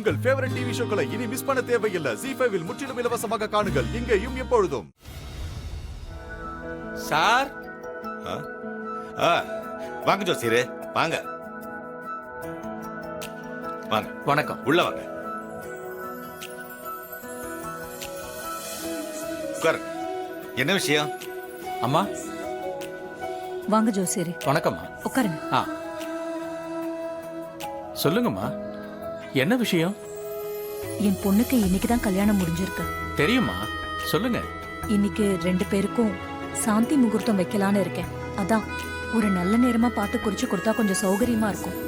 உங்கள் favourite TV ஷோக்களை இனி miss பண்ண தேவையில்லை. ZEE5 இல் முற்றிலும் இலவசமாக காணுங்கள். இங்கேயும் எப்பொழுதும். சார் வாங்க ஜோசியரே, வாங்க வாங்க. வணக்கம். உள்ள வாங்க. உட்காருங்க. என்ன விஷயம்? அம்மா வாங்க ஜோசியரே. வணக்கம்மா. உட்காருங்க. சொல்லுங்கம்மா, என்ன விஷயம்? என் பொண்ணுக்கு இன்னைக்குதான் கல்யாணம் முடிஞ்சிருக்கு. தெரியுமா, சொல்லுங்க. இன்னைக்கு 2 பேருக்கும் சாந்தி முகூர்த்தம் வைக்கலான்னு இருக்கேன். அதான் ஒரு நல்ல நேரமா பார்த்து குறிச்சு கொடுத்தா கொஞ்சம் சௌகரியமா இருக்கும்.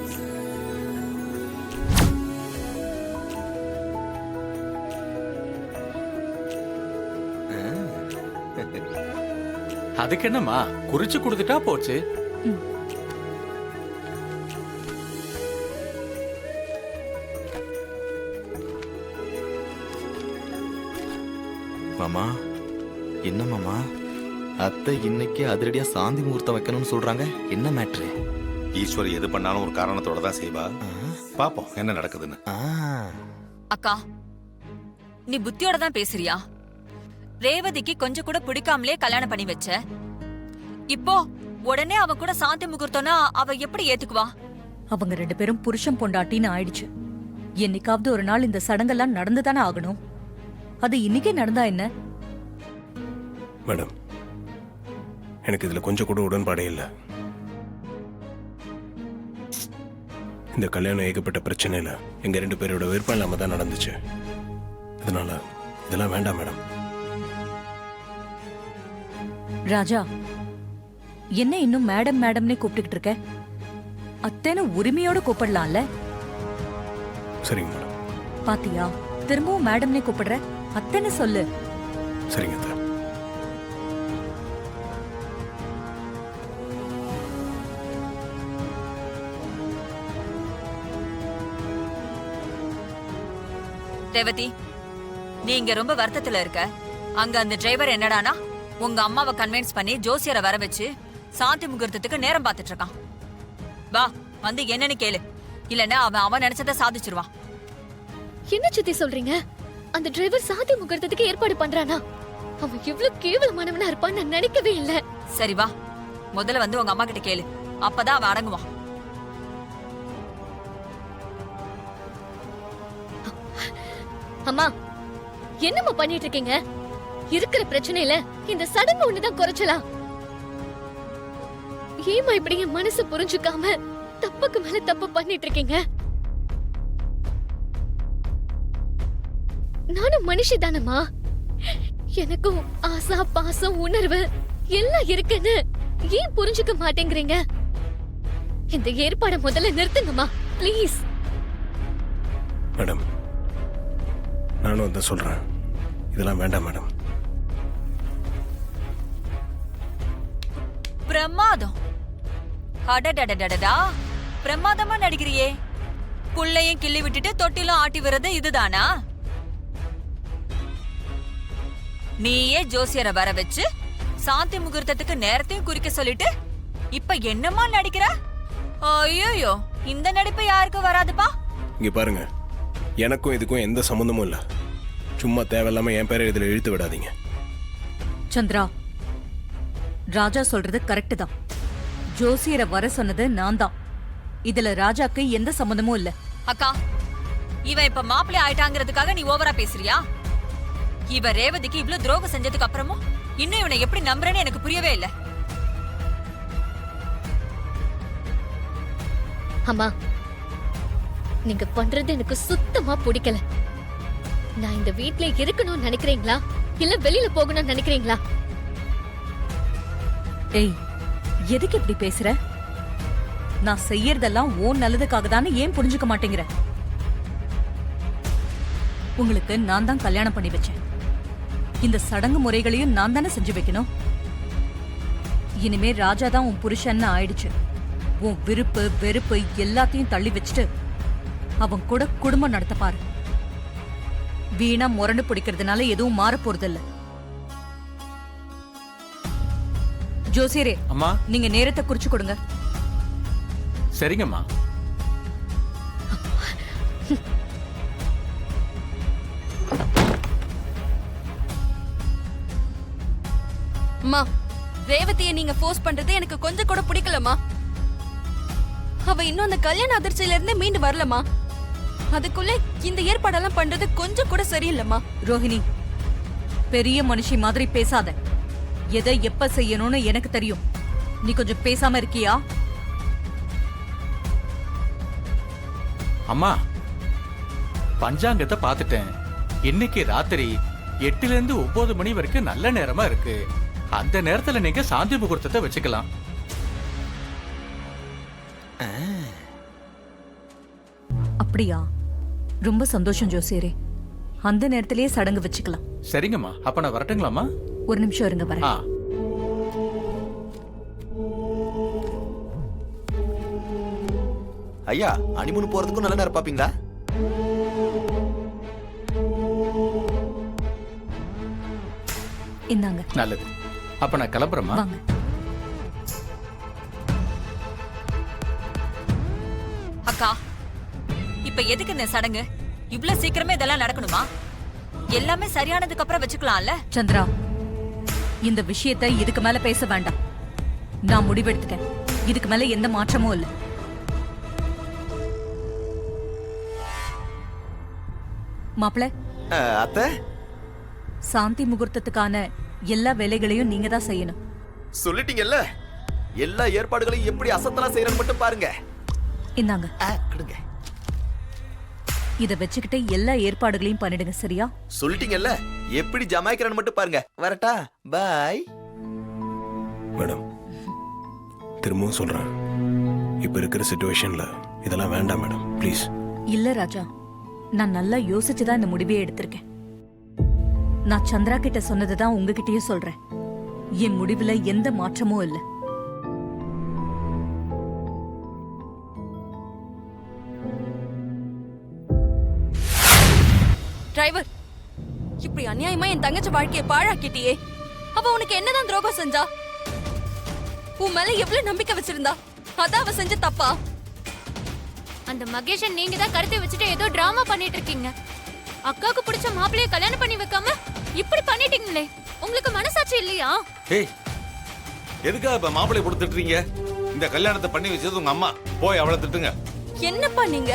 அதுக்கு என்னம்மா, குறிச்சு கொடுத்துட்டா போச்சு. மாமா, என்ன மாமா, அத்தை இன்னைக்கு அதிரடியா சாந்தி முகூர்த்தம் வைக்கணும்னு சொல்றாங்க. என்ன மேட்ரு? ஈஸ்வரி எது பண்ணாலும் ஒரு காரணத்தோட தான் செய்வா. பாப்போம் என்ன நடக்குதுன்னு. அக்கா, நீ புத்தியோட தான் பேசுறியா? ரேவதிக்கு கொஞ்சம் கூட பிடிக்காமலே கல்யாணம் பண்ணி வச்ச. இப்போ உடனே அவ கூட சாந்தி முகூர்த்தம்னா அவ எப்படி ஏத்துக்குவா? அவங்க 2 பேரும் புருஷன் பொண்டாட்டின்னு ஆயிடுச்சு. என்னைக்காவது ஒரு நாள் இந்த சடங்கெல்லாம் நடந்துதானே ஆகணும். அது இன்னைக்கே நடந்தா என்ன? மேடம், எனக்கு இதுல கொஞ்சம் கூட உடன்பாடே இல்லை. இந்த கல்யாணம் ஏகப்பட்ட பிரச்சனையில எங்க 2 பேரோட விருப்பம் இல்லாம தான் நடந்துச்சு. அதனால இதெல்லாம் வேண்டாம் மேடம். ராஜா, என்ன இன்னும் மேடம் மேடம்னே கூப்பிட்டுக்கிட்டு இருக்க? அத்தனை உரிமையோட கூப்பிடலாம்ல. சரிங்க மேடம். பாத்தியா, திரும்பவும் மேடம்னே கூப்பிடுற. அத்தனை சொல்லு. சரிங்க அத்தை. ரேவதி, நீ இங்க ரொம்ப வருத்தத்துல இருக்க. அங்க அந்த டிரைவர் என்னடானா உங்க அம்மாவை கன்வின்ஸ் பண்ணி ஜோசியரை வர வச்சு சாந்தி முகூர்த்தத்துக்கு நேரம் பார்த்துட்டு இருக்கான். வா, வந்து என்னன்னு கேளு. இல்லன்னா அவன் நினைச்சதை சாதிச்சிருவான். என்ன சித்தி சொல்றீங்க? அந்த டிரைவர் சாந்தி முகூர்த்தத்துக்கு ஏற்பாடு பண்றானா? அவன் எவ்வளவு கேவலமானவனா இருப்பான்னு நான் நினைக்கவே இல்ல. சரி வா, முதல்ல வந்து உங்க அம்மா கிட்ட கேளு. அப்பதான் அவன் அடங்குவான். அம்மா, என்னம்மா பண்ணிட்டு இருக்கீங்க? இருக்கிற பிரச்சனையில இந்த சடங்கு ஒண்ணுதான் குறைச்சலா? ஏமா இப்படி என் மனசு புரிஞ்சுக்காம தப்புக்கு மேல தப்பு பண்ணிட்டு இருக்கீங்க? நானும் மனுஷி தானம்மா. எனக்கும் ஆசா பாசம் உணர்வு எல்லாம் இருக்குன்னு ஏன் புரிஞ்சுக்க மாட்டேங்கிறீங்க? இந்த ஏற்பாட முதல்ல நிறுத்துங்கம்மா, பிளீஸ். மேடம், நானும் அதான் சொல்றேன். இதெல்லாம் வேண்டாம் மேடம். பிரமாதம். அடடடடடா, பிரமாதமா நடிக்கிறியே. புள்ளையும் கிள்ளி விட்டுட்டு தொட்டிலும் ஆட்டி வர்றது இதுதானா? நீயே ஜோசியரை வர வச்சு சாந்தி முகூர்த்தத்துக்கு நேரத்தையும் குறிக்க சொல்லிட்டு இப்ப என்னமா நடிக்கிற? ஐயோ, இந்த நடிப்பு யாருக்கும் வராதுப்பா. இங்க பாருங்க, எனக்கும் இதுக்கும் எந்த சம்பந்தமும் இல்ல. சும்மா தேவையில்லாம என் பேரை இதுல இழுத்து விடாதீங்க. சந்திரா, ராஜா சொல்றது கரெக்ட் தான். ஜோசியரை வர சொன்னது நான் தான். இதுல ராஜாக்கு எந்த சம்பந்தமும் இல்ல. அக்கா, இவன் இப்ப மாப்பிள்ளை ஆயிட்டாங்கிறதுக்காக நீ ஓவரா பேசுறியா? இவ ரேவதிக்கு இவ்ளோ துரோகம் செஞ்சதுக்கு அப்புறமும் இன்னும் இவனை எப்படி நம்புறேன்னு எனக்கு புரியவே இல்ல. அம்மா, நீங்க பண்றது எனக்கு சுத்தமா பிடிக்கல. நான் இந்த வீட்ல இருக்கணும்னு நினைக்கிறீங்களா இல்ல வெளியில போகணும்னு நினைக்கிறீங்களா? ஏய், எதுக்கு இப்படி பேசுற? நான் செய்யறதெல்லாம் ஓன் நல்லதுக்காக தானே ஏன் புரிஞ்சுக்க மாட்டேங்கிற? உங்களுக்கு நான் தான் கல்யாணம் பண்ணி வச்சேன். இந்த சடங்கு முறைகளையும் நான் தானே செஞ்சு வைக்கணும். இனிமே ராஜா தான் உன் புருஷன்னு ஆயிடுச்சு. உன் விருப்பு வெறுப்பு எல்லாத்தையும் தள்ளி வச்சுட்டு அவன் கூட குடும்பம் நடத்த பாரு. வீணா முரண்டு பிடிக்கிறதுனால எதுவும் மாற போறதில்ல. ஜோசியரே, அம்மா, நீங்க நேரத்தை குறிச்சு கொடுங்க. சரிங்கம்மா. அம்மா, ரேவதியை நீங்க ஃபோர்ஸ் பண்றது எனக்கு கொஞ்சம் கூட பிடிக்கலம்மா. அவ இன்னும் அந்த கல்யாண அதிர்ச்சியில இருந்து மீண்டு வரலமா. அதுக்குள்ள இந்த ஏற்பாடெல்லாம் பண்றது கொஞ்சம் கூட சரியில்லைம்மா. ரோஹிணி, பெரிய மனுஷி மாதிரி பேசாத. எதை எப்ப செய்யணும்னு எனக்கு தெரியும். நீ கொஞ்சம் பேசாம இருக்கியா? அம்மா, பஞ்சாங்கத்தை பார்த்துட்டேன். இன்னைக்கு ராத்திரி 8 ல இருந்து 9 மணி வரைக்கும் நல்ல நேரமா இருக்கு. அந்த நேரத்துல நீங்க சாந்தி முகூர்த்தத்தை வச்சுக்கலாம். அப்படியா? ரொம்ப சந்தோஷம் ஜோசியரே. அந்த நேரத்திலேயே சடங்கு வச்சுக்கலாம். சரிங்கம்மா, அப்ப நான் வரட்டுங்களாம்மா? ஒரு நிமிஷம் இருங்க, வரேன். ஆ, ஐயா, அனிமூன் போறதுக்கும் நல்ல நேரம் பாப்பீங்களா? இந்தாங்க. நல்லது. அப்ப நான் கிளம்புறேம்மா. வாங்க. அக்கா, இப்ப எதுக்கு இந்த சடங்கு? இவ்ளோ சீக்கிரமே இதெல்லாம் நடக்கணுமா? எல்லாமே சரியானதுக்கு அப்புறம் வச்சுக்கலாம்ல? சந்திரா, இந்த விஷயத்தை இதுக்கு மேல பேச வேண்டாம். நான் முடிவெடுத்துட்டேன். இதுக்கு மேல எந்த மாற்றமும் இல்ல. மாப்பிள, அத்தை, சாந்தி முகூர்த்தத்துக்கான எல்லா வேலைகளையும் நீங்க தான் செய்யணும். சொல்லிட்டீங்கல்ல, எல்லா ஏற்பாடுகளையும் எப்படி அசத்தலா செய்யறன்னு மட்டும் பாருங்க. இந்தாங்க, கொடுங்க. இத வச்சுக்கிட்டு எல்லா ஏற்பாடுகளையும் பண்ணிடுங்க, சரியா? சொல்லிட்டீங்கல்ல, எப்படி ஜமாய்க்கிறன்னு மட்டும் பாருங்க. வரட்டா? பாய். மேடம், திரும்பவும் சொல்றேன், இப்ப இருக்கிற சிச்சுவேஷன்ல இதெல்லாம் வேண்டாம் மேடம், ப்ளீஸ். இல்ல ராஜா, நான் நல்லா யோசிச்சுதான் இந்த முடிவையே எடுத்திருக்கேன். நான் சந்திரா கிட்ட சொன்னதுதான் உங்ககிட்டயும் சொல்றேன். என் முடிவுல எந்த மாற்றமும் இல்ல. டிரைவர், இப்படி அநியாயமா என் தங்கச்சி வாழ்க்கையை பாழாக்கிட்டியே. அவ உனக்கு என்னதான் துரோகம் செஞ்சா? உன் மேல எவ்வளவு நம்பிக்கை வச்சிருந்தா? அதான் அவ செஞ்ச தப்பா? அந்த மகேஷன் நீங்க தான் கருத்தை வச்சுட்டு ஏதோ டிராமா பண்ணிட்டு இருக்கீங்க. அக்காவுக்கு பிடிச்ச மாப்பிள்ளைய கல்யாணம் பண்ணி வைக்காம இப்படி பண்ணிட்டீங்களே, உங்களுக்கு மனசாட்சி இல்லையா? ஏய், எதுக்காக இப்ப மாப்பிள்ளை கொடுத்துட்டீங்க? இந்த கல்யாணத்தை பண்ணி வச்சது உங்க அம்மா. போய் அவளை திட்டுங்க. என்னப்பா நீங்க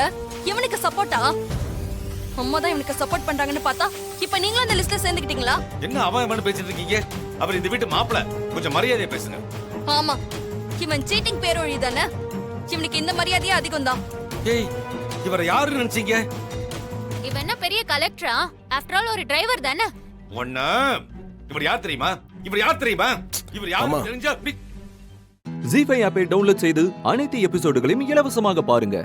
இவனுக்கு சப்போர்ட்டா? அம்மா தான் இவனுக்கு சப்போர்ட் பண்றாங்கன்னு பார்த்தா இப்ப நீங்களும் அந்த லிஸ்ட்ல சேர்ந்துக்கிட்டீங்களா? என்ன அவன் பேசிட்டு இருக்கீங்க? அவர் இந்த வீட்டு மாப்பிள்ளை, கொஞ்சம் மரியாதையா பேசுங்க. ஆமா, இவன் சீட்டிங் பேரொழி தானே. இவனுக்கு இந்த மரியாதையே அதிகம் தான். ஏய், இவரை யாருன்னு நினைச்சீங்க? இவன் என்ன பெரிய கலெக்டரா? ஆஃப்டர் ஆல் ஒரு டிரைவர் தானே. ஒண்ணு, இவர் யார் தெரியுமா? இவர் யார் தெரியுமா? இவர் யார் தெரிஞ்சா ஜீ5 ஆப்பை டவுன்லோட் செய்து அனைத்து எபிசோடுகளையும் இலவசமாக பாருங்க.